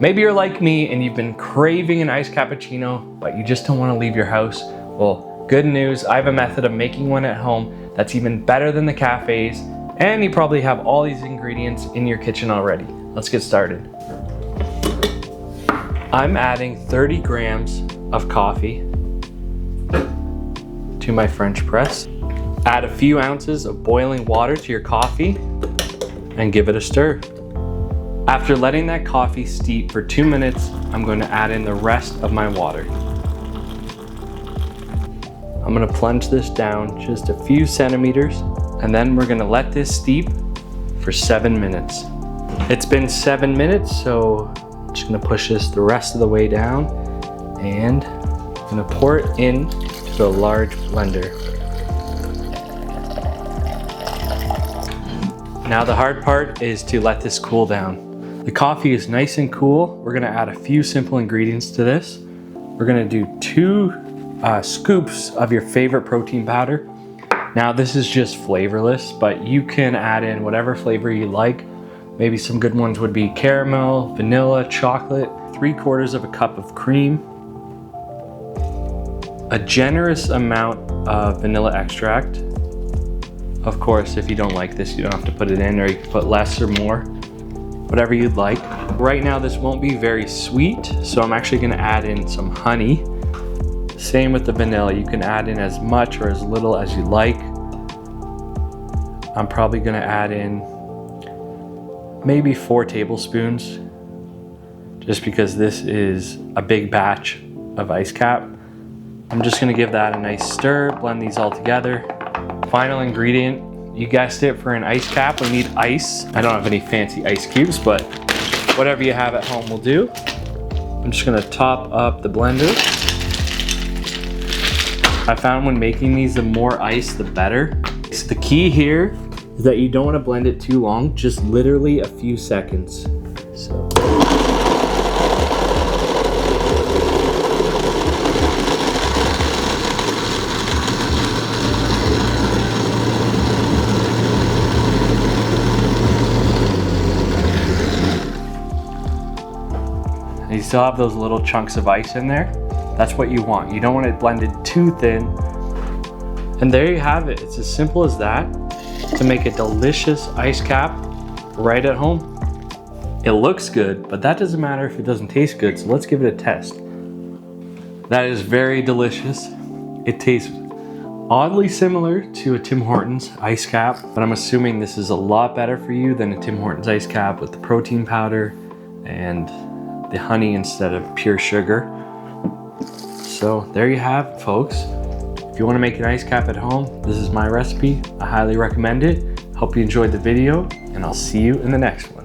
Maybe you're like me and you've been craving an iced cappuccino, but you just don't want to leave your house. Well, good news, I have a method of making one at home that's even better than the cafes, and you probably have all these ingredients in your kitchen already. Let's get started. I'm adding 30 grams of coffee to my French press. Add a few ounces of boiling water to your coffee and give it a stir. After letting that coffee steep for 2 minutes, I'm going to add in the rest of my water. I'm going to plunge this down just a few centimeters, and then we're going to let this steep for 7 minutes. It's been 7 minutes, so I'm just going to push this the rest of the way down, and I'm going to pour it into a large blender. Now the hard part is to let this cool down. The coffee is nice and cool. We're gonna add a few simple ingredients to this. We're gonna do 2 scoops of your favorite protein powder. Now this is just flavorless, but you can add in whatever flavor you like. Maybe some good ones would be caramel, vanilla, chocolate, 3/4 of a cup of cream, a generous amount of vanilla extract. Of course, if you don't like this, you don't have to put it in, or you can put less or more, whatever you'd like. Right now, this won't be very sweet, so I'm actually gonna add in some honey. Same with the vanilla. You can add in as much or as little as you like. I'm probably gonna add in maybe 4 tablespoons, just because this is a big batch of ice cap. I'm just gonna give that a nice stir, blend these all together. Final ingredient, you guessed it, for an ice cap, we need ice. I don't have any fancy ice cubes, but whatever you have at home will do. I'm just gonna top up the blender. I found when making these, the more ice, the better. So the key here is that you don't wanna blend it too long, just literally a few seconds. So. You still have those little chunks of ice in there. That's what you want. You don't want it blended too thin. And there you have it. It's as simple as that to make a delicious ice cap right at home. It looks good, but that doesn't matter if it doesn't taste good. So let's give it a test. That is very delicious. It tastes oddly similar to a Tim Hortons ice cap, but I'm assuming this is a lot better for you than a Tim Hortons ice cap with the protein powder and the honey instead of pure sugar. So there you have it, folks. If you want to make an ice cap at home, this is my recipe. I highly recommend it. Hope you enjoyed the video, and I'll see you in the next one.